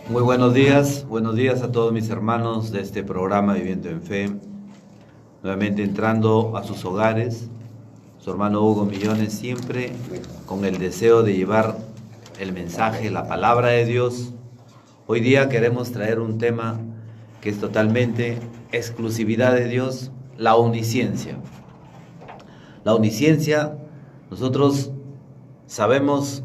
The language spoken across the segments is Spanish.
Muy buenos días a todos mis hermanos de este programa Viviendo en Fe. Nuevamente entrando a sus hogares, su hermano Hugo Millones, siempre con el deseo de llevar el mensaje, la palabra de Dios. Hoy día queremos traer un tema que es totalmente exclusividad de Dios, la omnisciencia. La omnisciencia, nosotros sabemos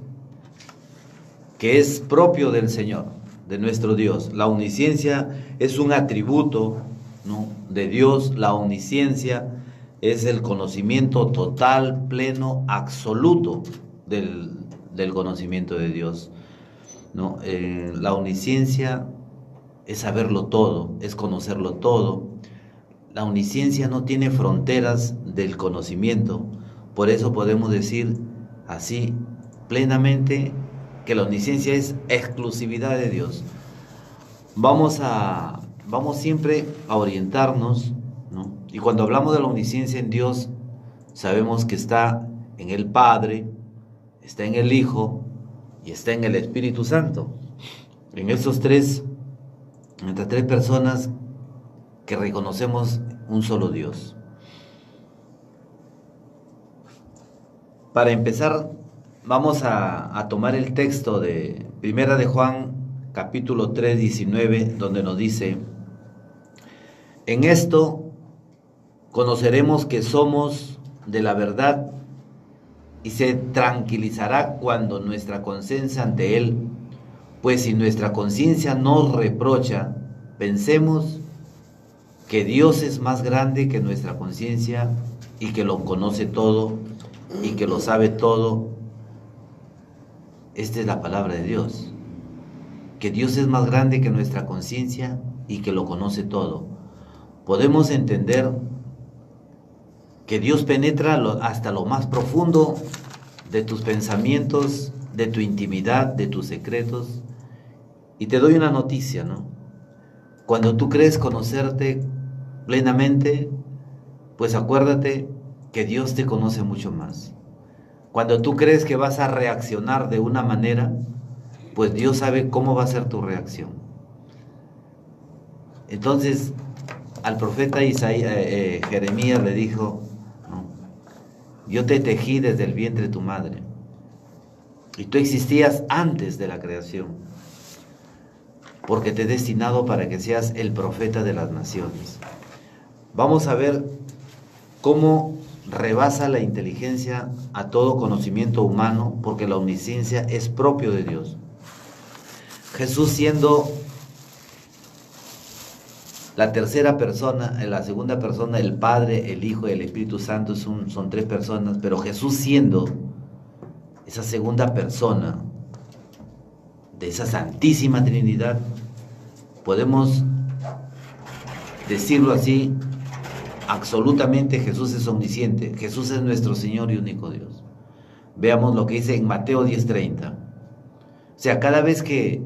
que es propio del Señor, de nuestro Dios. La omnisciencia es un atributo, ¿no?, de Dios. La omnisciencia es el conocimiento total, pleno, absoluto del conocimiento de Dios, ¿no? La omnisciencia es saberlo todo, es conocerlo todo. La omnisciencia no tiene fronteras del conocimiento. Por eso podemos decir así plenamente que la omnisciencia es exclusividad de Dios. Vamos siempre a orientarnos, ¿no? Y cuando hablamos de la omnisciencia en Dios, sabemos que está en el Padre, está en el Hijo y está en el Espíritu Santo. En estas tres personas que reconocemos un solo Dios. Para empezar, vamos a tomar el texto de Primera de Juan, capítulo 3, 19, donde nos dice: en esto conoceremos que somos de la verdad y se tranquilizará cuando nuestra conciencia ante Él, pues si nuestra conciencia nos reprocha, pensemos que Dios es más grande que nuestra conciencia y que lo conoce todo y que lo sabe todo. Esta es la palabra de Dios, que Dios es más grande que nuestra conciencia y que lo conoce todo. Podemos entender que Dios penetra hasta lo más profundo de tus pensamientos, de tu intimidad, de tus secretos. Y te doy una noticia, ¿no? Cuando tú crees conocerte plenamente, pues acuérdate que Dios te conoce mucho más. Cuando tú crees que vas a reaccionar de una manera, pues Dios sabe cómo va a ser tu reacción. Entonces, al profeta Jeremías le dijo, ¿no?, yo te tejí desde el vientre de tu madre y tú existías antes de la creación, porque te he destinado para que seas el profeta de las naciones. Vamos a ver cómo rebasa la inteligencia a todo conocimiento humano, porque la omnisciencia es propio de Dios. Jesús, siendo la tercera persona, la segunda persona, el Padre, el Hijo y el Espíritu Santo son tres personas, pero Jesús, siendo esa segunda persona de esa Santísima Trinidad, podemos decirlo así, absolutamente Jesús es omnisciente. Jesús es nuestro Señor y único Dios. Veamos lo que dice en Mateo 10:30. O sea, cada vez que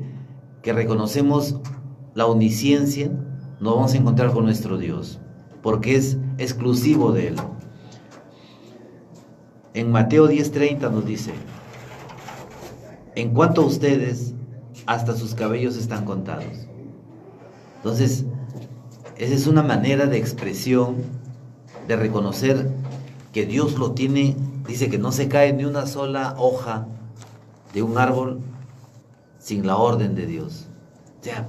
reconocemos la omnisciencia, nos vamos a encontrar con nuestro Dios, porque es exclusivo de Él. En Mateo 10:30 nos dice: en cuanto a ustedes, hasta sus cabellos están contados. Entonces, esa es una manera de expresión, de reconocer que Dios lo tiene. Dice que no se cae ni una sola hoja de un árbol sin la orden de Dios. O sea,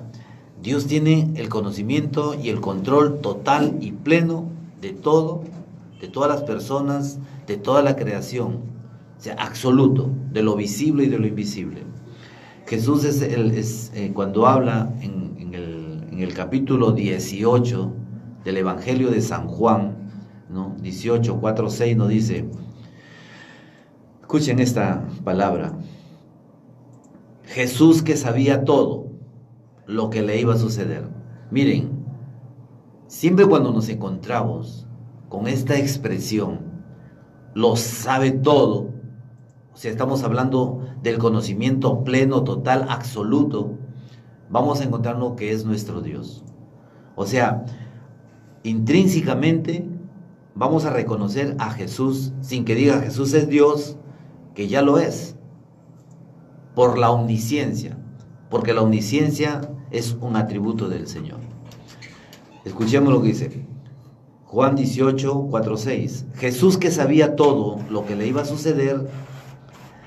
Dios tiene el conocimiento y el control total y pleno de todo, de todas las personas, de toda la creación. O sea, absoluto, de lo visible y de lo invisible. Jesús cuando habla en el capítulo 18 del Evangelio de San Juan, ¿no?, 18, 4, 6, nos dice, escuchen esta palabra: Jesús, que sabía todo lo que le iba a suceder. Miren, siempre cuando nos encontramos con esta expresión, lo sabe todo, o sea, estamos hablando del conocimiento pleno, total, absoluto, vamos a encontrar lo que es nuestro Dios. O sea, intrínsecamente vamos a reconocer a Jesús, sin que diga Jesús es Dios, que ya lo es, por la omnisciencia. porque la omnisciencia es un atributo del Señor. Escuchemos lo que dice Juan 18, 4, 6. Jesús, que sabía todo lo que le iba a suceder,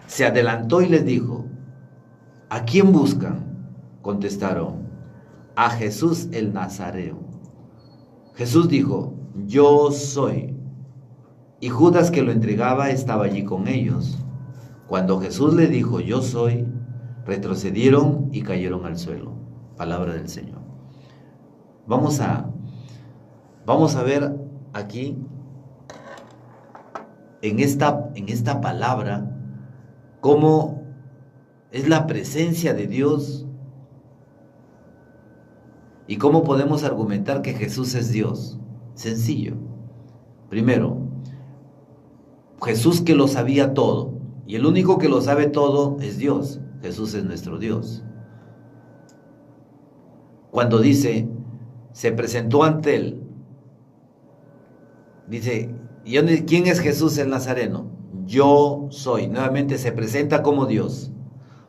se adelantó y les dijo: ¿a quién buscan? Contestaron: a Jesús el Nazareo. Jesús dijo: yo soy. Y Judas, que lo entregaba, estaba allí con ellos. Cuando Jesús le dijo: yo soy, retrocedieron y cayeron al suelo. Palabra del Señor. Vamos a ver aquí, en esta palabra, cómo es la presencia de Dios y cómo podemos argumentar que Jesús es Dios. Sencillo. Primero, Jesús, que lo sabía todo, y el único que lo sabe todo es Dios. Jesús es nuestro Dios. Cuando dice, se presentó ante él, dice: ¿quién es Jesús el Nazareno? Yo soy. Nuevamente se presenta como Dios,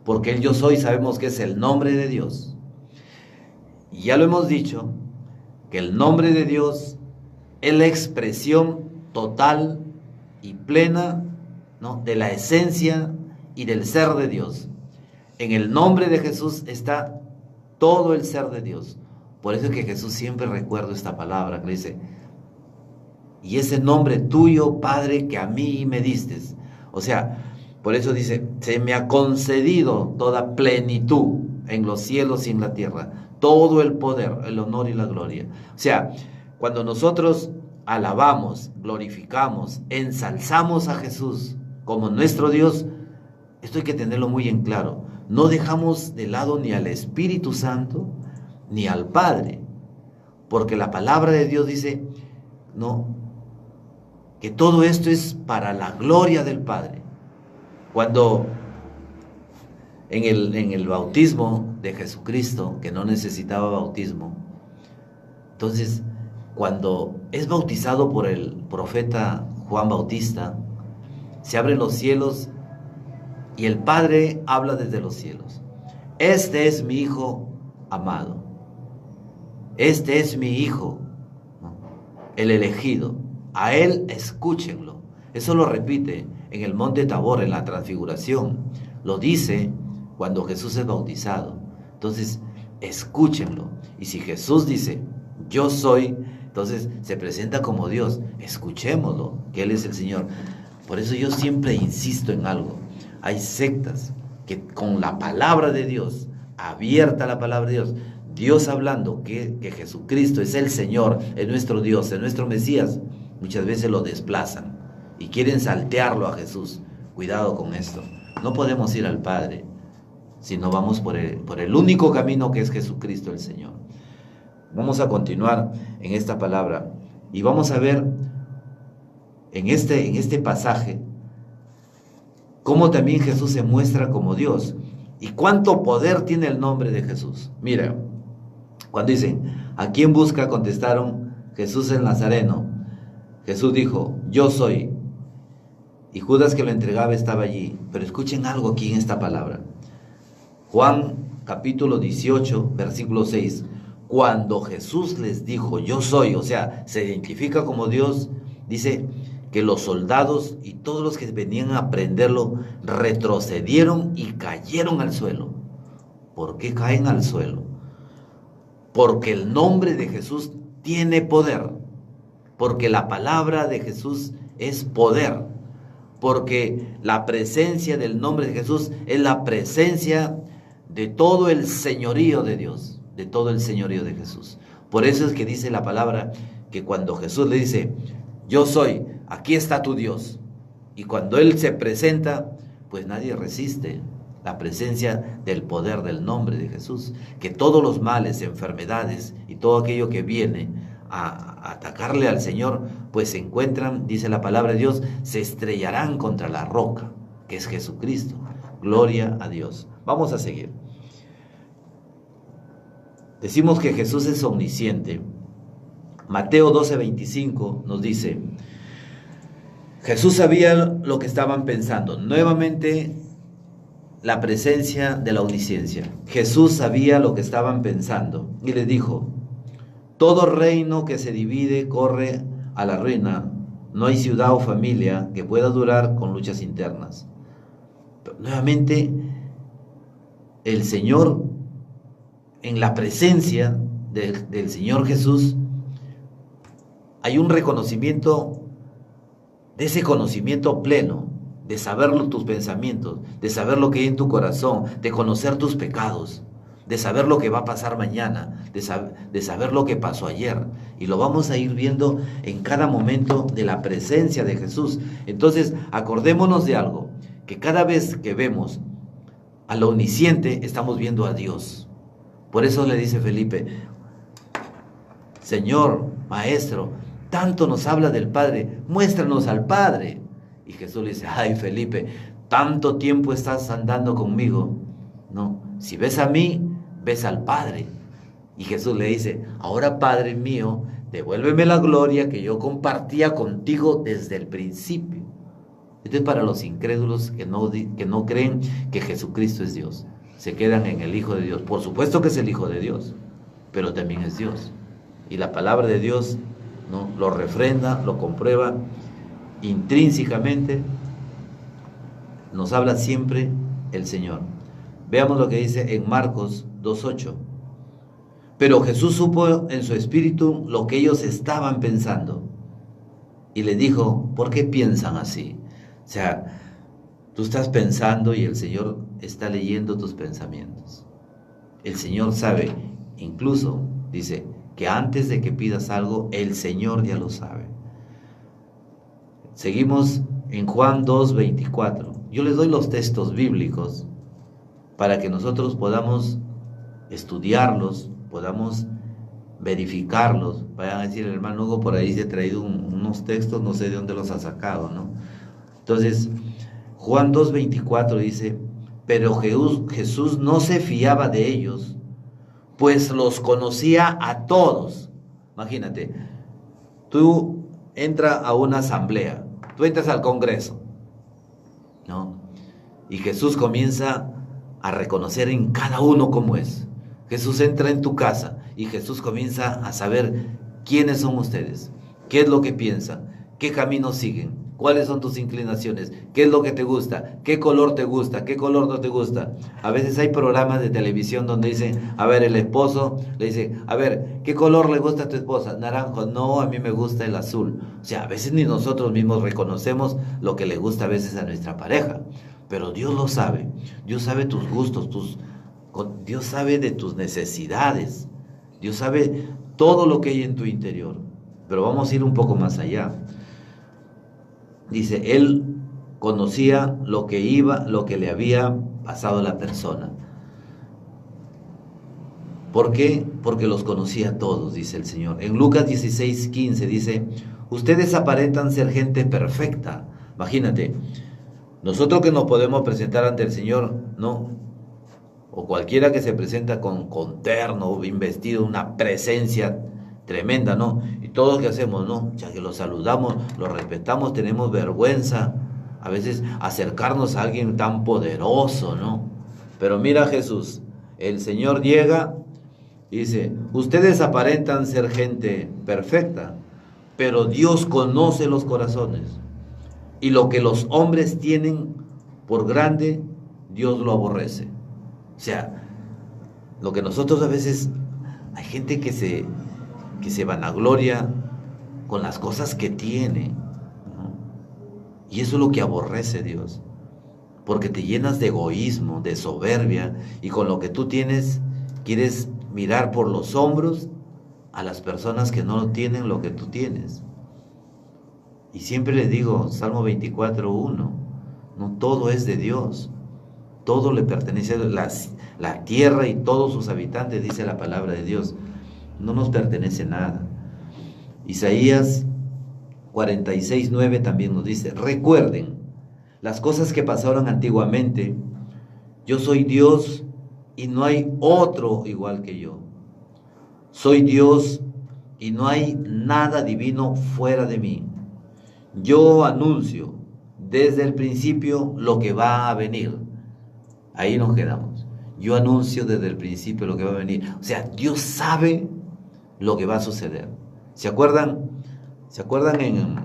porque el yo soy sabemos que es el nombre de Dios. Y ya lo hemos dicho, que el nombre de Dios es la expresión total y plena, ¿no?, de la esencia y del ser de Dios. En el nombre de Jesús está todo el ser de Dios. Por eso es que Jesús, siempre recuerdo esta palabra que dice: y ese nombre tuyo, Padre, que a mí me diste. O sea, por eso dice: se me ha concedido toda plenitud en los cielos y en la tierra, todo el poder, el honor y la gloria. O sea, cuando nosotros alabamos, glorificamos, ensalzamos a Jesús como nuestro Dios, esto hay que tenerlo muy en claro. No dejamos de lado ni al Espíritu Santo ni al Padre, porque la palabra de Dios dice, no, que todo esto es para la gloria del Padre. Cuando en el bautismo de Jesucristo, que no necesitaba bautismo, entonces cuando es bautizado por el profeta Juan Bautista, se abren los cielos y el Padre habla desde los cielos: este es mi Hijo amado, este es mi Hijo, ¿no?, el elegido, a él escúchenlo. Eso lo repite en el monte Tabor, en la transfiguración, lo dice cuando Jesús es bautizado. Entonces, escúchenlo. Y si Jesús dice: yo soy, entonces se presenta como Dios. Escuchémoslo, que Él es el Señor. Por eso yo siempre insisto en algo. Hay sectas que con la palabra de Dios, abierta la palabra de Dios, Dios hablando que Jesucristo es el Señor, es nuestro Dios, es nuestro Mesías, muchas veces lo desplazan y quieren saltearlo a Jesús. Cuidado con esto. No podemos ir al Padre si no vamos por el único camino, que es Jesucristo el Señor. Vamos a continuar en esta palabra y vamos a ver en este pasaje cómo también Jesús se muestra como Dios y cuánto poder tiene el nombre de Jesús. Mira, cuando dicen: ¿a quién busca? Contestaron: Jesús el Nazareno. Jesús dijo: yo soy. Y Judas, que lo entregaba, estaba allí. Pero escuchen algo aquí en esta palabra. Juan capítulo 18, versículo 6. Cuando Jesús les dijo: yo soy, o sea, se identifica como Dios, dice que los soldados y todos los que venían a prenderlo retrocedieron y cayeron al suelo. ¿Por qué caen al suelo? Porque el nombre de Jesús tiene poder, porque la palabra de Jesús es poder, porque la presencia del nombre de Jesús es la presencia de todo el señorío de Dios, de todo el señorío de Jesús. Por eso es que dice la palabra que cuando Jesús le dice: yo soy, aquí está tu Dios, y cuando Él se presenta, pues nadie resiste la presencia del poder del nombre de Jesús, que todos los males, enfermedades y todo aquello que viene a atacarle al Señor, pues se encuentran, dice la palabra de Dios, se estrellarán contra la roca, que es Jesucristo. Gloria a Dios. Vamos a seguir. Decimos que Jesús es omnisciente. Mateo 12:25 nos dice: Jesús sabía lo que estaban pensando. Nuevamente la presencia de la omnisciencia. Jesús sabía lo que estaban pensando y les dijo: todo reino que se divide corre a la ruina. No hay ciudad o familia que pueda durar con luchas internas. Pero nuevamente, el Señor, en la presencia del Señor Jesús, hay un reconocimiento de ese conocimiento pleno, de saber tus pensamientos, de saber lo que hay en tu corazón, de conocer tus pecados, de saber lo que va a pasar mañana, de saber lo que pasó ayer. Y lo vamos a ir viendo en cada momento de la presencia de Jesús. Entonces, acordémonos de algo, que cada vez que vemos al omnisciente, estamos viendo a Dios. Por eso le dice Felipe: Señor, Maestro, tanto nos habla del Padre, muéstranos al Padre. Y Jesús le dice: ay, Felipe, tanto tiempo estás andando conmigo. No, si ves a mí, ves al Padre. Y Jesús le dice: ahora, Padre mío, devuélveme la gloria que yo compartía contigo desde el principio. Esto es para los incrédulos que no creen que Jesucristo es Dios. Se quedan en el Hijo de Dios. Por supuesto que es el Hijo de Dios, pero también es Dios. Y la palabra de Dios, ¿no?, lo refrenda, lo comprueba intrínsecamente. Nos habla siempre el Señor. Veamos lo que dice en Marcos 2:8. Pero Jesús supo en su espíritu lo que ellos estaban pensando y le dijo: ¿por qué piensan así? O sea, tú estás pensando y el Señor está leyendo tus pensamientos. El Señor sabe, incluso dice que antes de que pidas algo, el Señor ya lo sabe. Seguimos en Juan 2:24. Yo les doy los textos bíblicos para que nosotros podamos estudiarlos, podamos verificarlos. Vayan a decir: el hermano Hugo por ahí se ha traído unos textos, no sé de dónde los ha sacado, ¿no? Entonces, Juan 2:24 dice: pero Jesús no se fiaba de ellos, pues los conocía a todos. Imagínate, tú entras a una asamblea, tú entras al Congreso, ¿no? Y Jesús comienza a reconocer en cada uno cómo es. Jesús entra en tu casa y Jesús comienza a saber quiénes son ustedes, qué es lo que piensan, qué caminos siguen, cuáles son tus inclinaciones, qué es lo que te gusta, qué color no te gusta. A veces hay programas de televisión donde dicen: a ver, el esposo le dice: a ver, ¿qué color le gusta a tu esposa? Naranjo. No, a mí me gusta el azul. O sea, a veces ni nosotros mismos reconocemos lo que le gusta a veces a nuestra pareja. Pero Dios lo sabe. Dios sabe tus gustos, Dios sabe de tus necesidades. Dios sabe todo lo que hay en tu interior. Pero vamos a ir un poco más allá. Dice: Él conocía lo que le había pasado a la persona. ¿Por qué? Porque los conocía a todos, dice el Señor. En Lucas 16:15 dice: ustedes aparentan ser gente perfecta. Imagínate, nosotros que nos podemos presentar ante el Señor, ¿no? O cualquiera que se presenta con terno, bien vestido, una presencia tremenda, ¿no? Y todos que hacemos, ¿no? Ya que lo saludamos, lo respetamos, tenemos vergüenza a veces acercarnos a alguien tan poderoso, ¿no? Pero mira Jesús, el Señor llega y dice: ustedes aparentan ser gente perfecta, pero Dios conoce los corazones. Y lo que los hombres tienen por grande, Dios lo aborrece. O sea, lo que nosotros a veces, hay gente que se vanagloria con las cosas que tiene, ¿no? Y eso es lo que aborrece Dios, porque te llenas de egoísmo, de soberbia, y con lo que tú tienes quieres mirar por los hombros a las personas que no tienen lo que tú tienes. Y siempre les digo, Salmo 24:1, no todo es de Dios, todo le pertenece a la tierra y todos sus habitantes, dice la palabra de Dios. No nos pertenece nada. Isaías 46:9 también nos dice: recuerden las cosas que pasaron antiguamente. Yo soy Dios y no hay otro igual que yo. Soy Dios y no hay nada divino fuera de mí. Yo anuncio desde el principio lo que va a venir. Ahí nos quedamos. Yo anuncio desde el principio lo que va a venir. O sea, Dios sabe lo que va a suceder. ¿Se acuerdan? ¿Se acuerdan en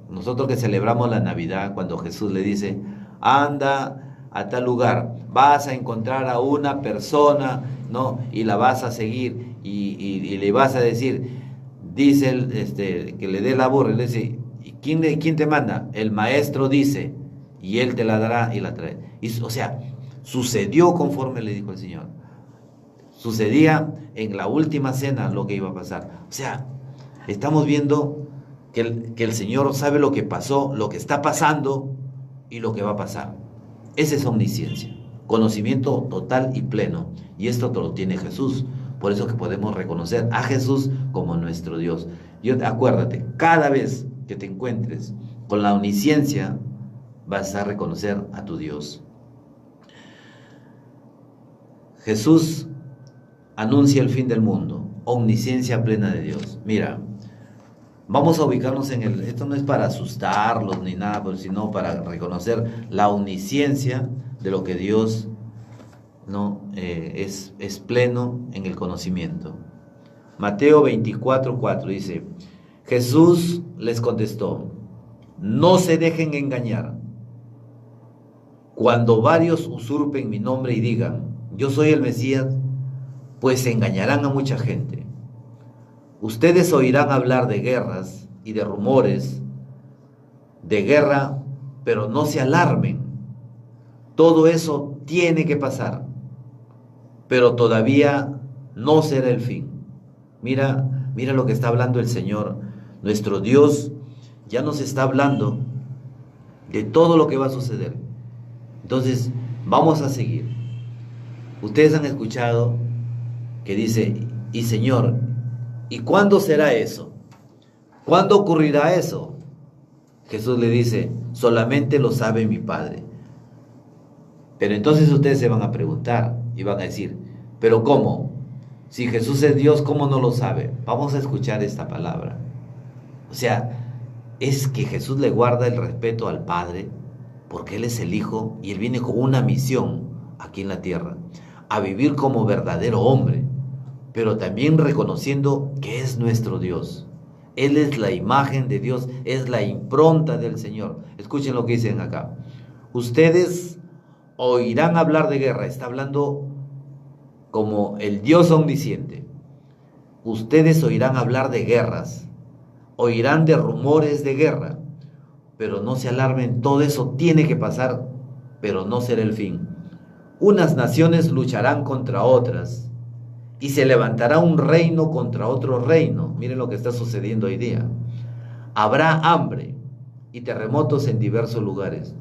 nosotros que celebramos la Navidad cuando Jesús le dice, anda a tal lugar, vas a encontrar a una persona, ¿no? Y la vas a seguir y le vas a decir, dice que le dé la burra, y le dice, ¿y quién te manda? El maestro dice, y él te la dará y la trae. O sea, sucedió conforme le dijo el Señor. Sucedía en la última cena lo que iba a pasar. O sea, estamos viendo que el Señor sabe lo que pasó, lo que está pasando y lo que va a pasar. Esa es omnisciencia, conocimiento total y pleno. Y esto lo tiene Jesús. Por eso que podemos reconocer a Jesús como nuestro Dios. Acuérdate, cada vez que te encuentres con la omnisciencia, vas a reconocer a tu Dios. Jesús anuncia el fin del mundo, omnisciencia plena de Dios. Mira, vamos a ubicarnos esto no es para asustarlos ni nada, sino para reconocer la omnisciencia de lo que Dios no es pleno en el conocimiento. Mateo 24:4 dice, Jesús les contestó, no se dejen engañar. Cuando varios usurpen mi nombre y digan, yo soy el Mesías, pues engañarán a mucha gente. Ustedes oirán hablar de guerras y de rumores de guerra, pero no se alarmen. Todo eso tiene que pasar, pero todavía no será el fin. Mira lo que está hablando el Señor. Nuestro Dios ya nos está hablando de todo lo que va a suceder. Entonces, vamos a seguir. Ustedes han escuchado que dice, y Señor, ¿y cuándo será eso? ¿Cuándo ocurrirá eso? Jesús le dice, solamente lo sabe mi Padre. Pero entonces ustedes se van a preguntar y van a decir, ¿pero cómo? Si Jesús es Dios, ¿cómo no lo sabe? Vamos a escuchar esta palabra. O sea, es que Jesús le guarda el respeto al Padre porque Él es el Hijo y Él viene con una misión aquí en la tierra, a vivir como verdadero hombre, pero también reconociendo que es nuestro Dios. Él es la imagen de Dios, es la impronta del Señor. Escuchen lo que dicen acá. Ustedes oirán hablar de guerra. Está hablando como el Dios omnisciente. Ustedes oirán hablar de guerras, oirán de rumores de guerra, pero no se alarmen, todo eso tiene que pasar, pero no será el fin. Unas naciones lucharán contra otras y se levantará un reino contra otro reino. Miren lo que está sucediendo hoy día. Habrá hambre y terremotos en diversos lugares.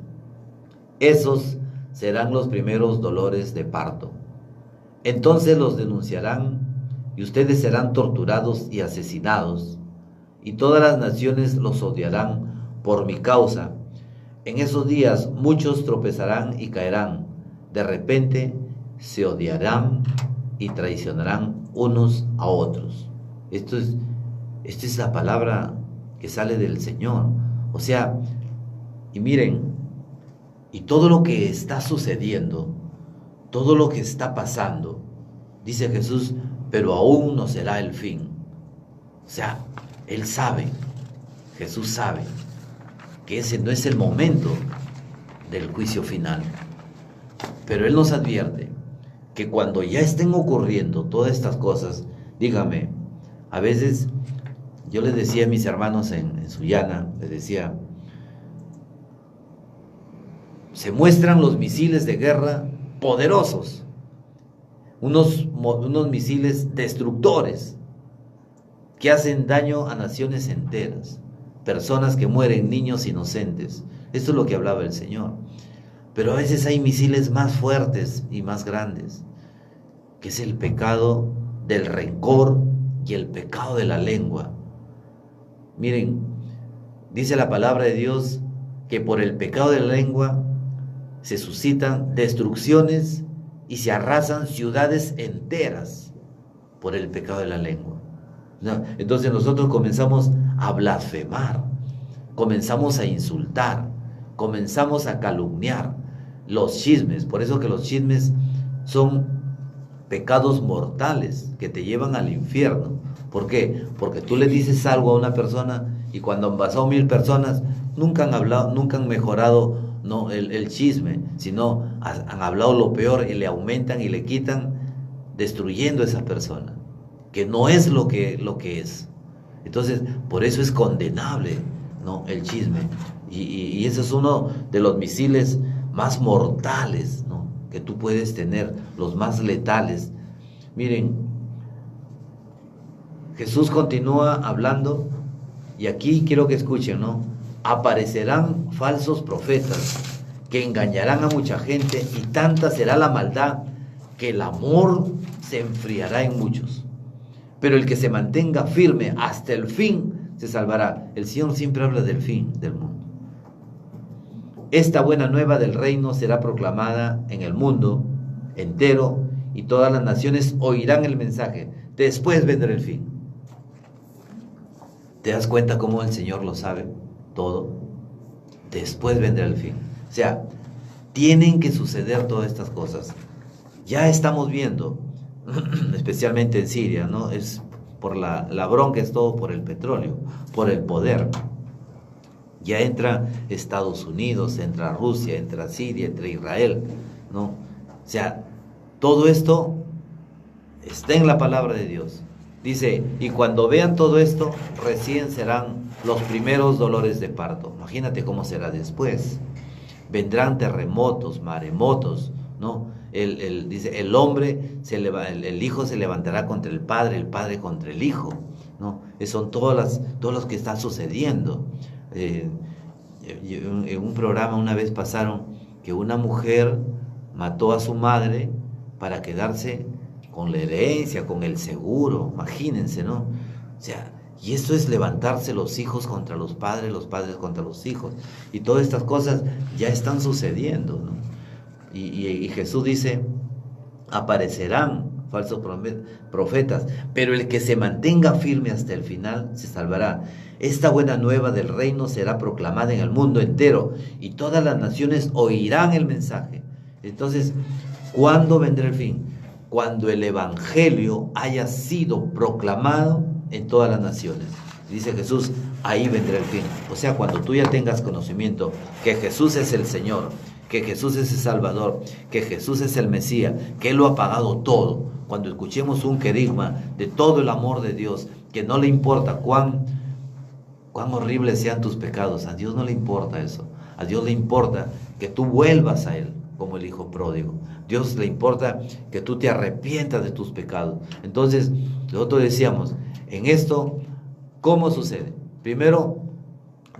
Esos serán los primeros dolores de parto. Entonces los denunciarán y ustedes serán torturados y asesinados, y todas las naciones los odiarán por mi causa. En esos días muchos tropezarán y caerán. De repente se odiarán y traicionarán unos a otros. Esta es la palabra que sale del Señor. O sea, y miren, y todo lo que está sucediendo, todo lo que está pasando, dice Jesús, pero aún no será el fin. O sea, Él sabe, Jesús sabe, que ese no es el momento del juicio final. Pero Él nos advierte que cuando ya estén ocurriendo todas estas cosas, dígame, a veces yo les decía a mis hermanos en Sullana, les decía, se muestran los misiles de guerra poderosos, unos misiles destructores que hacen daño a naciones enteras, personas que mueren, niños inocentes. Esto es lo que hablaba el Señor. Pero a veces hay misiles más fuertes y más grandes, que es el pecado del rencor y el pecado de la lengua. Miren, dice la palabra de Dios que por el pecado de la lengua se suscitan destrucciones y se arrasan ciudades enteras por el pecado de la lengua. Entonces nosotros comenzamos a blasfemar, comenzamos a insultar, comenzamos a calumniar. los chismes. Por eso que los chismes son pecados mortales que te llevan al infierno. ¿Por qué? Porque tú le dices algo a una persona y cuando han pasado 1000 personas, nunca han hablado, nunca han mejorado, no, el chisme, sino han hablado lo peor y le aumentan y le quitan, destruyendo a esa persona, que no es lo que es. Entonces, por eso es condenable, ¿no?, el chisme. Y ese es uno de los misiles más mortales, ¿no?, que tú puedes tener, los más letales. Miren, Jesús continúa hablando y aquí quiero que escuchen, ¿no? Aparecerán falsos profetas que engañarán a mucha gente y tanta será la maldad que el amor se enfriará en muchos. Pero el que se mantenga firme hasta el fin se salvará. El Señor siempre habla del fin del mundo. Esta buena nueva del reino será proclamada en el mundo entero y todas las naciones oirán el mensaje. Después vendrá el fin. ¿Te das cuenta cómo el Señor lo sabe todo? Después vendrá el fin. O sea, tienen que suceder todas estas cosas. Ya estamos viendo, especialmente en Siria, ¿no? Es por la bronca, es todo por el petróleo, por el poder. Ya entra Estados Unidos, entra Rusia, entra Siria, entra Israel, ¿no? O sea, todo esto está en la palabra de Dios. Dice, y cuando vean todo esto, recién serán los primeros dolores de parto. Imagínate cómo será después. Vendrán terremotos, maremotos, ¿no? Dice, el hombre, el hijo se levantará contra el padre contra el hijo, ¿no? Son todos los que están sucediendo. En un programa una vez pasaron que una mujer mató a su madre para quedarse con la herencia, con el seguro, imagínense, ¿no? O sea, y esto es levantarse los hijos contra los padres contra los hijos, y todas estas cosas ya están sucediendo, ¿no? Y Jesús dice, aparecerán falsos profetas, pero el que se mantenga firme hasta el final se salvará. Esta buena nueva del reino será proclamada en el mundo entero, y todas las naciones oirán el mensaje. Entonces, ¿cuándo vendrá el fin? Cuando el evangelio haya sido proclamado en todas las naciones. Dice Jesús, ahí vendrá el fin. O sea, cuando tú ya tengas conocimiento que Jesús es el Señor, que Jesús es el Salvador, que Jesús es el Mesías, que Él lo ha pagado todo. Cuando escuchemos un querigma de todo el amor de Dios, que no le importa cuán horribles sean tus pecados, a Dios no le importa eso. A Dios le importa que tú vuelvas a Él, como el hijo pródigo. Dios le importa que tú te arrepientas de tus pecados. Entonces, nosotros decíamos, en esto, ¿cómo sucede? Primero,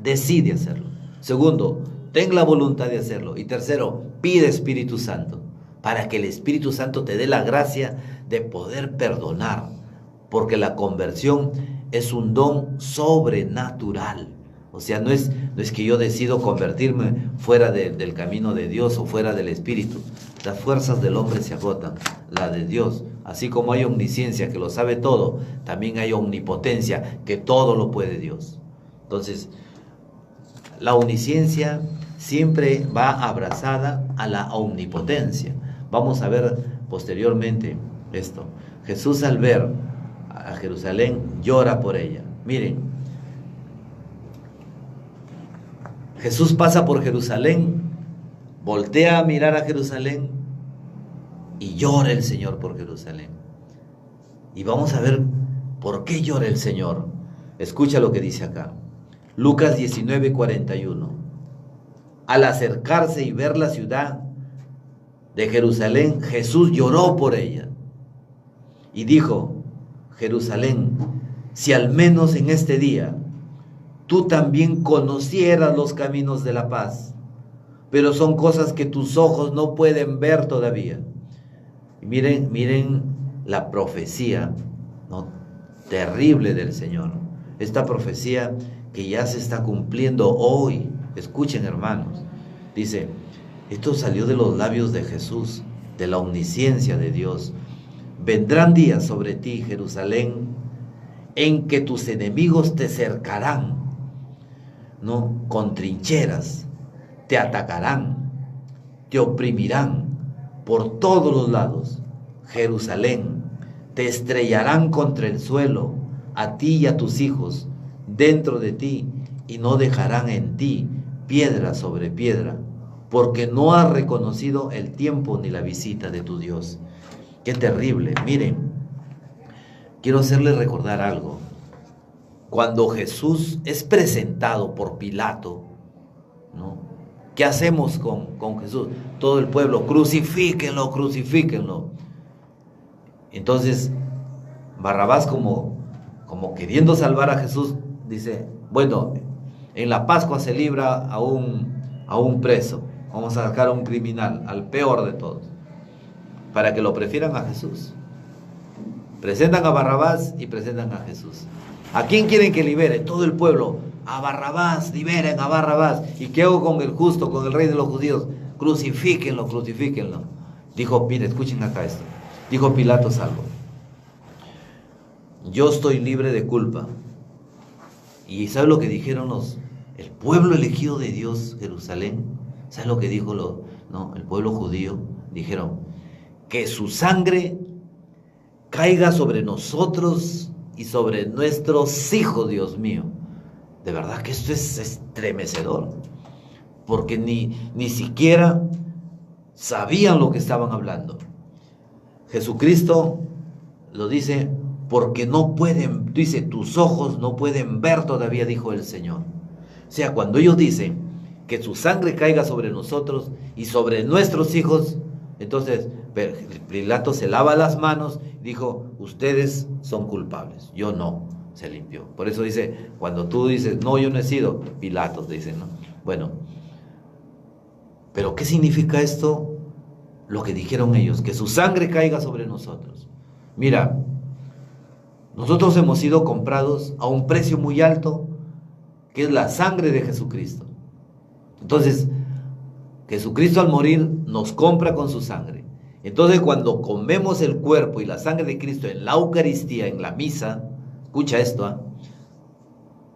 decide hacerlo. Segundo, ten la voluntad de hacerlo. Y tercero, pide Espíritu Santo, para que el Espíritu Santo te dé la gracia de poder perdonar, porque la conversión es un don sobrenatural. O sea, no es que yo decido convertirme fuera del camino de Dios o fuera del Espíritu. Las fuerzas del hombre se agotan, la de Dios. Así como hay omnisciencia que lo sabe todo, también hay omnipotencia que todo lo puede Dios. Entonces, la omnisciencia siempre va abrazada a la omnipotencia. Vamos a ver posteriormente esto. Jesús, al ver a Jerusalén, llora por ella. Miren, Jesús pasa por Jerusalén, voltea a mirar a Jerusalén y llora el Señor por Jerusalén. Y vamos a ver por qué llora el Señor. Escucha lo que dice acá. Lucas 19:41. Al acercarse y ver la ciudad de Jerusalén, Jesús lloró por ella y dijo, Jerusalén, si al menos en este día tú también conocieras los caminos de la paz, pero son cosas que tus ojos no pueden ver todavía. Y miren la profecía, ¿no?, terrible del Señor. Esta profecía que ya se está cumpliendo hoy. Escuchen, hermanos. Dice, esto salió de los labios de Jesús, de la omnisciencia de Dios. Vendrán días sobre ti, Jerusalén, en que tus enemigos te cercarán, ¿no?, con trincheras, te atacarán, te oprimirán por todos los lados. Jerusalén, te estrellarán contra el suelo, a ti y a tus hijos, dentro de ti, y no dejarán en ti piedra sobre piedra, porque no has reconocido el tiempo ni la visita de tu Dios. Qué terrible. Miren, quiero hacerles recordar algo. Cuando Jesús es presentado por Pilato, ¿no? ¿Qué hacemos con Jesús? Todo el pueblo, crucifíquenlo, crucifíquenlo. Entonces, Barrabás, como queriendo salvar a Jesús, dice, bueno, en la Pascua se libra a un preso. Vamos a sacar a un criminal, al peor de todos, para que lo prefieran a Jesús. Presentan a Barrabás y presentan a Jesús. ¿A quién quieren que libere? Todo el pueblo. A Barrabás, liberen a Barrabás. ¿Y qué hago con el justo, con el rey de los judíos? Crucifíquenlo, crucifíquenlo. Dijo, mire, escuchen acá esto. Dijo Pilatos algo. Yo estoy libre de culpa. ¿Y sabe lo que dijeron el pueblo elegido de Dios, Jerusalén? ¿Sabe lo que dijo el pueblo judío? Dijeron, que su sangre caiga sobre nosotros y sobre nuestros hijos, Dios mío. De verdad que esto es estremecedor, porque ni siquiera sabían lo que estaban hablando. Jesucristo lo dice, porque no pueden, dice, tus ojos no pueden ver todavía, dijo el Señor. O sea, cuando ellos dicen que su sangre caiga sobre nosotros y sobre nuestros hijos, entonces Pilato se lava las manos, dijo, ustedes son culpables, yo no, se limpió. Por eso dice, cuando tú dices, no, yo no he sido, Pilatos dice, ¿no? Bueno, pero ¿qué significa esto? Lo que dijeron ellos, que su sangre caiga sobre nosotros. Mira, nosotros hemos sido comprados a un precio muy alto, que es la sangre de Jesucristo. Entonces, Jesucristo al morir nos compra con su sangre. Entonces, cuando comemos el cuerpo y la sangre de Cristo en la Eucaristía, en la misa, escucha esto,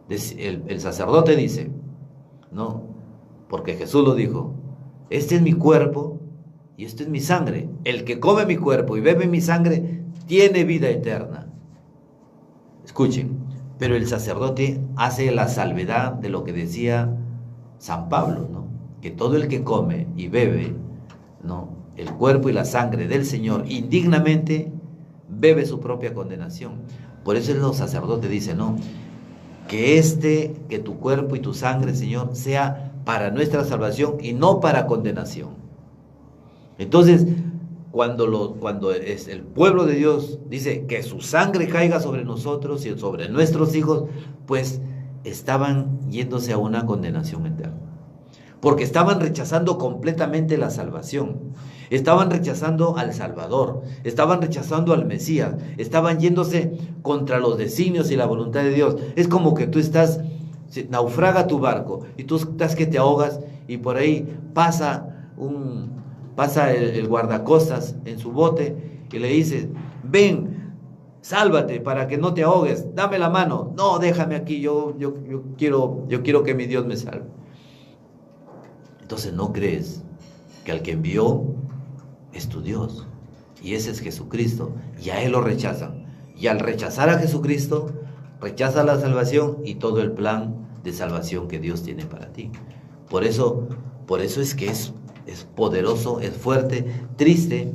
el sacerdote dice, no, porque Jesús lo dijo, este es mi cuerpo y esto es mi sangre. El que come mi cuerpo y bebe mi sangre tiene vida eterna. Escuchen, pero el sacerdote hace la salvedad de lo que decía San Pablo, ¿no? Que todo el que come y bebe, ¿no?, el cuerpo y la sangre del Señor indignamente bebe su propia condenación. Por eso los sacerdotes dicen, no, que tu cuerpo y tu sangre, Señor, sea para nuestra salvación y no para condenación. Entonces, cuando es el pueblo de Dios dice que su sangre caiga sobre nosotros y sobre nuestros hijos, pues estaban yéndose a una condenación eterna. Porque estaban rechazando completamente la salvación, estaban rechazando al Salvador, estaban rechazando al Mesías, estaban yéndose contra los designios y la voluntad de Dios. Es como que tú naufraga tu barco y tú estás que te ahogas y por ahí pasa el guardacostas en su bote y le dices, ven, sálvate para que no te ahogues, dame la mano. No, déjame aquí, yo quiero que mi Dios me salve. Entonces no crees que al que envió es tu Dios, y ese es Jesucristo, y a Él lo rechazan. Y al rechazar a Jesucristo, rechaza la salvación y todo el plan de salvación que Dios tiene para ti. Por eso es que es poderoso, es fuerte, triste.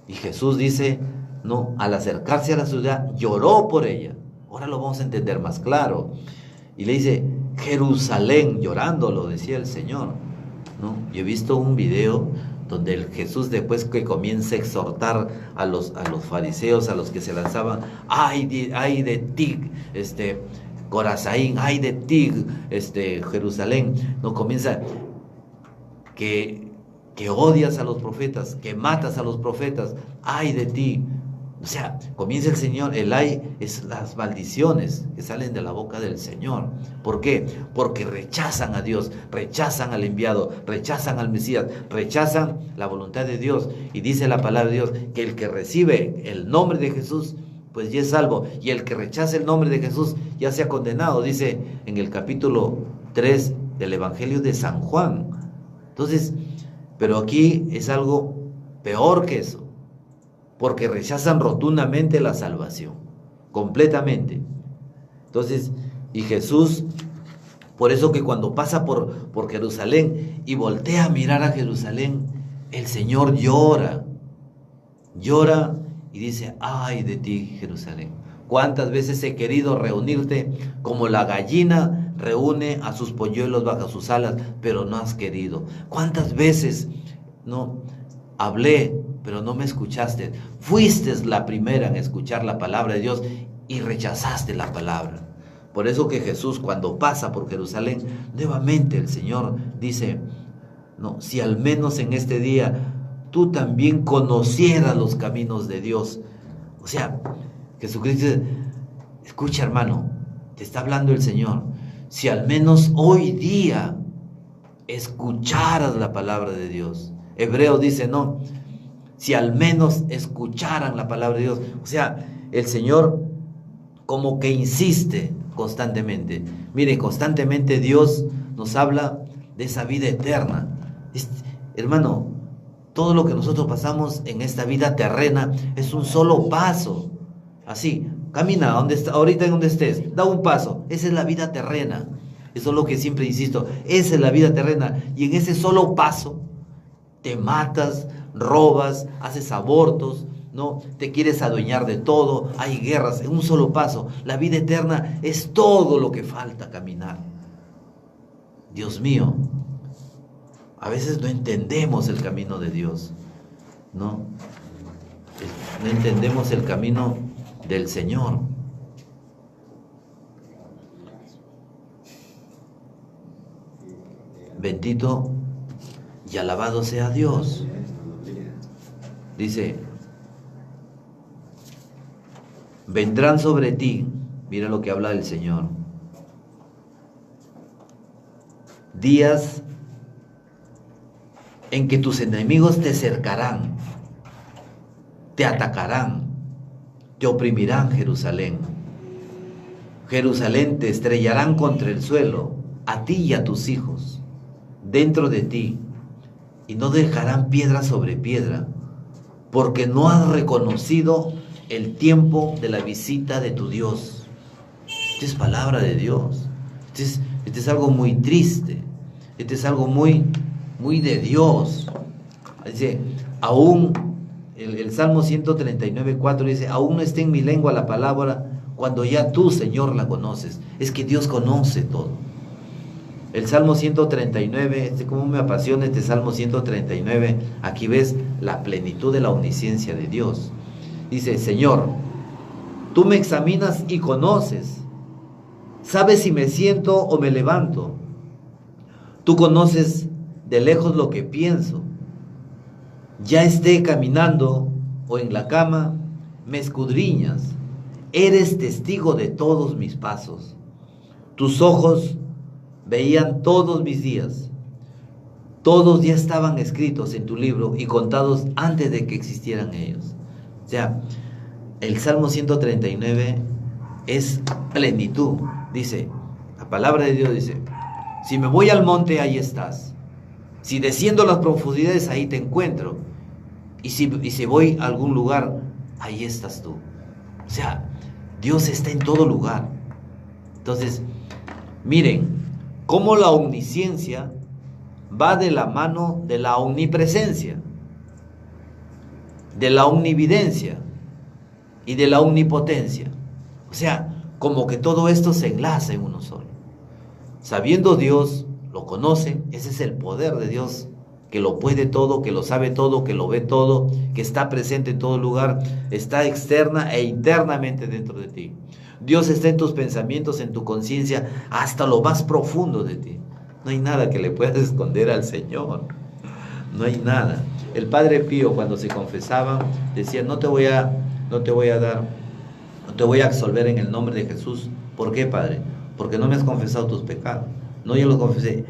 Y Jesús dice, no, al acercarse a la ciudad, lloró por ella. Ahora lo vamos a entender más claro. Y le dice, Jerusalén, llorando, lo decía el Señor, ¿no? Yo he visto un video donde el Jesús, después que comienza a exhortar a los fariseos, a los que se lanzaban, ay de ti, Corazaín, ay de ti, Jerusalén, no, comienza que odias a los profetas, que matas a los profetas, ay de ti. O sea, comienza el Señor, el ay es las maldiciones que salen de la boca del Señor. ¿Por qué? Porque rechazan a Dios, rechazan al enviado, rechazan al Mesías, rechazan la voluntad de Dios. Y dice la palabra de Dios que el que recibe el nombre de Jesús, pues ya es salvo. Y el que rechaza el nombre de Jesús ya se ha condenado, dice en el capítulo 3 del Evangelio de San Juan. Entonces, Pero aquí es algo peor que eso, porque rechazan rotundamente la salvación, completamente. Entonces, y Jesús, por eso que cuando pasa por Jerusalén y voltea a mirar a Jerusalén, el Señor llora y dice, ay de ti, Jerusalén. ¿Cuántas veces he querido reunirte como la gallina reúne a sus polluelos bajo sus alas, pero no has querido? ¿Cuántas veces no hablé, pero no me escuchaste? Fuiste la primera en escuchar la palabra de Dios y rechazaste la palabra. Por eso que Jesús, cuando pasa por Jerusalén, nuevamente el Señor dice, no, si al menos en este día tú también conocieras los caminos de Dios. O sea, Jesucristo dice, escucha, hermano, te está hablando el Señor. Si al menos hoy día escucharas la palabra de Dios. Hebreos dice, no, si al menos escucharan la palabra de Dios. O sea, el Señor como que insiste constantemente. Mire, constantemente Dios nos habla de esa vida eterna. Hermano, todo lo que nosotros pasamos en esta vida terrena es un solo paso. Así, camina ahorita en donde estés, da un paso. Esa es la vida terrena. Eso es lo que siempre insisto. Esa es la vida terrena. Y en ese solo paso te matas, robas, haces abortos, ¿no? Te quieres adueñar de todo, hay guerras, en un solo paso. La vida eterna es todo lo que falta caminar. Dios mío, a veces no entendemos el camino de Dios, ¿no? No entendemos el camino del Señor. Bendito y alabado sea Dios. Dice, vendrán sobre ti, mira lo que habla el Señor, días en que tus enemigos te cercarán, te atacarán, te oprimirán, Jerusalén. Jerusalén, te estrellarán contra el suelo, a ti y a tus hijos, dentro de ti, y no dejarán piedra sobre piedra, porque no has reconocido el tiempo de la visita de tu Dios. Esta es palabra de Dios. Este es algo muy triste. Este es algo muy de Dios. Dice, aún, el Salmo 139:4 dice, aún no está en mi lengua la palabra, cuando ya tú, Señor, la conoces. Es que Dios conoce todo. El Salmo 139, cómo me apasiona este Salmo 139, aquí ves la plenitud de la omnisciencia de Dios. Dice, Señor, tú me examinas y conoces, sabes si me siento o me levanto. Tú conoces de lejos lo que pienso. Ya esté caminando o en la cama, me escudriñas. Eres testigo de todos mis pasos. Tus ojos veían todos mis días. Todos ya estaban escritos en tu libro y contados antes de que existieran ellos. O sea, el Salmo 139 es plenitud. Dice, la palabra de Dios dice, si me voy al monte, ahí estás. Si desciendo las profundidades, ahí te encuentro. Y si voy a algún lugar, ahí estás tú. O sea, Dios está en todo lugar. Entonces, miren cómo la omnisciencia va de la mano de la omnipresencia, de la omnividencia y de la omnipotencia. O sea, como que todo esto se enlaza en uno solo. Sabiendo Dios, lo conoce, ese es el poder de Dios, que lo puede todo, que lo sabe todo, que lo ve todo, que está presente en todo lugar, está externa e internamente dentro de ti. Dios está en tus pensamientos, en tu conciencia, hasta lo más profundo de ti. No hay nada que le puedas esconder al Señor. No hay nada. El Padre Pío, cuando se confesaba, decía, no te voy a absolver en el nombre de Jesús. ¿Por qué, Padre? Porque no me has confesado tus pecados. No, yo los confesé.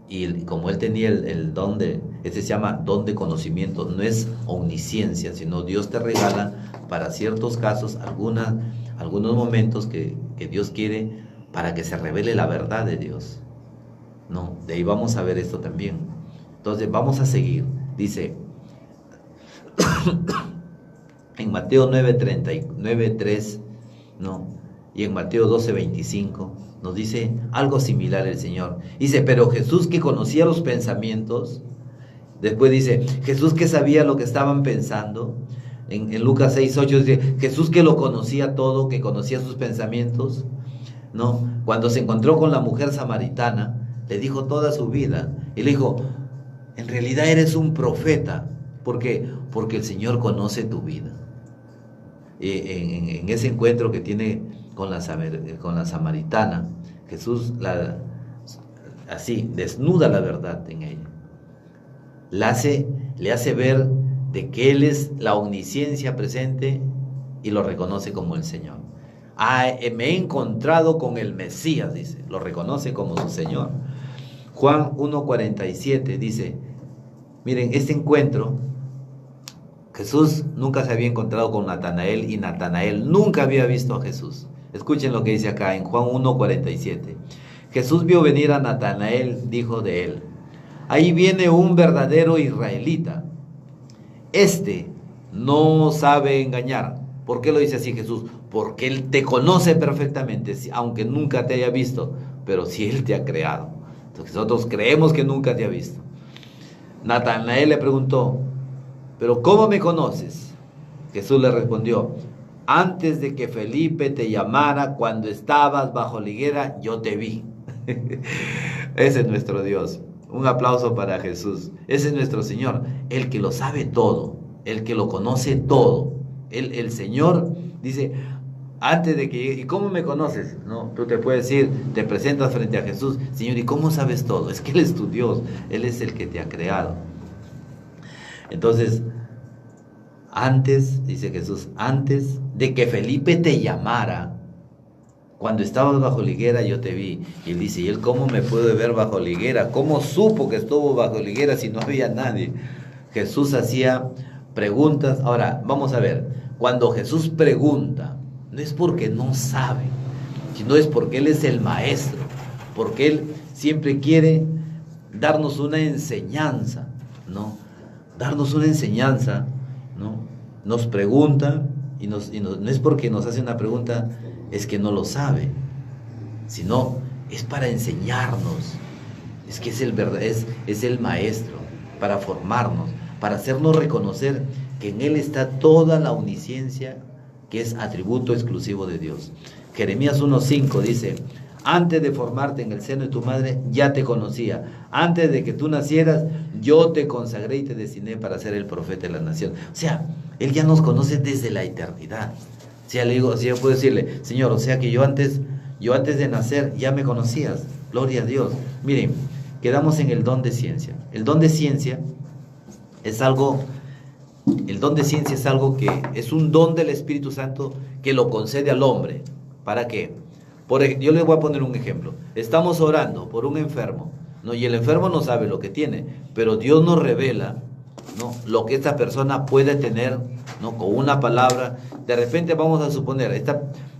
Y como él tenía el don este se llama don de conocimiento, no es omnisciencia, sino Dios te regala para ciertos casos, algunos momentos que Dios quiere para que se revele la verdad de Dios. No, de ahí vamos a ver esto también. Entonces vamos a seguir. Dice en Mateo 9:3, ¿no? Y en Mateo 12:25 nos dice algo similar el Señor. Dice, pero Jesús, que conocía los pensamientos, después dice, Jesús que sabía lo que estaban pensando. En Lucas 6:8 dice, Jesús que lo conocía todo, que conocía sus pensamientos, ¿no? Cuando se encontró con la mujer samaritana, le dijo toda su vida. Y le dijo, en realidad eres un profeta. ¿Por qué? Porque el Señor conoce tu vida. En ese encuentro que tiene con la samaritana, Jesús así desnuda la verdad en ella. Le hace ver de que Él es la omnisciencia presente y lo reconoce como el Señor. Me he encontrado con el Mesías, dice, lo reconoce como su Señor. Juan 1:47 dice, miren, este encuentro, Jesús nunca se había encontrado con Natanael y Natanael nunca había visto a Jesús. Escuchen lo que dice acá en Juan 1:47. Jesús vio venir a Natanael, dijo de él, ahí viene un verdadero israelita. Este no sabe engañar. ¿Por qué lo dice así Jesús? Porque Él te conoce perfectamente, aunque nunca te haya visto, pero si Él te ha creado. Entonces nosotros creemos que nunca te ha visto. Natanael le preguntó, ¿pero cómo me conoces? Jesús le respondió, antes de que Felipe te llamara, cuando estabas bajo la higuera, yo te vi. Ese es nuestro Dios. Un aplauso para Jesús. Ese es nuestro Señor, el que lo sabe todo, el que lo conoce todo. El Señor dice, antes de que, ¿y cómo me conoces? No, tú te puedes decir, te presentas frente a Jesús, Señor, ¿y cómo sabes todo? Es que Él es tu Dios, Él es el que te ha creado. Entonces, antes, dice Jesús, antes de que Felipe te llamara, cuando estabas bajo la higuera yo te vi. Y él dice, ¿y él cómo me puede ver bajo la higuera? ¿Cómo supo que estuvo bajo la higuera si no había nadie? Jesús hacía preguntas. Ahora, vamos a ver, cuando Jesús pregunta, no es porque no sabe, sino es porque Él es el maestro, porque Él siempre quiere darnos una enseñanza, ¿no? Darnos una enseñanza, ¿no? Nos pregunta y no es porque nos hace una pregunta, es que no lo sabe, sino es para enseñarnos. Es que es el maestro, para formarnos, para hacernos reconocer que en Él está toda la omnisciencia, que es atributo exclusivo de Dios. Jeremías 1:5 dice, antes de formarte en el seno de tu madre, ya te conocía. Antes de que tú nacieras, yo te consagré y te destiné para ser el profeta de la nación. O sea, Él ya nos conoce desde la eternidad. O sea, le digo, si yo puedo decirle, Señor, o sea que yo antes de nacer ya me conocías. Gloria a Dios. Miren, quedamos en el don de ciencia. El don de ciencia es algo que es un don del Espíritu Santo que lo concede al hombre. ¿Para qué? Yo les voy a poner un ejemplo. Estamos orando por un enfermo, ¿no? Y el enfermo no sabe lo que tiene, pero Dios nos revela, ¿no?, lo que esta persona puede tener, ¿no?, con una palabra. De repente vamos a suponer,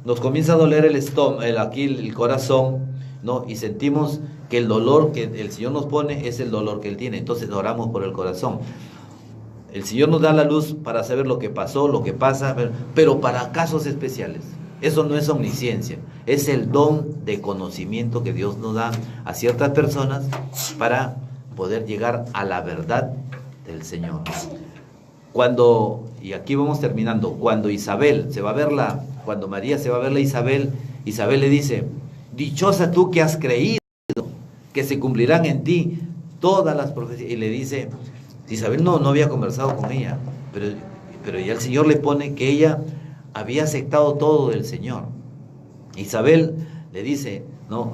nos comienza a doler el estómago, aquí el corazón, ¿no? Y sentimos que el dolor que el Señor nos pone es el dolor que Él tiene. Entonces oramos por el corazón. El Señor nos da la luz para saber lo que pasó, lo que pasa, pero para casos especiales. Eso no es omnisciencia, es el don de conocimiento que Dios nos da a ciertas personas para poder llegar a la verdad del Señor. Y aquí vamos terminando, cuando María se va a verla a Isabel, Isabel le dice, dichosa tú que has creído, que se cumplirán en ti todas las profecías. Y le dice, Isabel no había conversado con ella, pero ya el Señor le pone que ella había aceptado todo del Señor. Isabel le dice, ¿no?,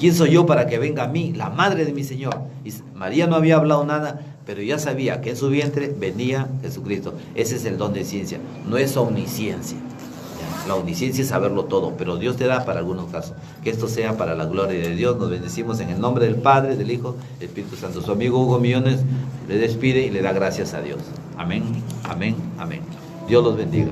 ¿quién soy yo para que venga a mí la madre de mi Señor? Y María no había hablado nada, pero ya sabía que en su vientre venía Jesucristo. Ese es el don de ciencia, no es omnisciencia. La omnisciencia es saberlo todo, pero Dios te da para algunos casos. Que esto sea para la gloria de Dios. Nos bendecimos en el nombre del Padre, del Hijo, del Espíritu Santo. Su amigo Hugo Millones le despide y le da gracias a Dios. Amén, amén, amén. Dios los bendiga.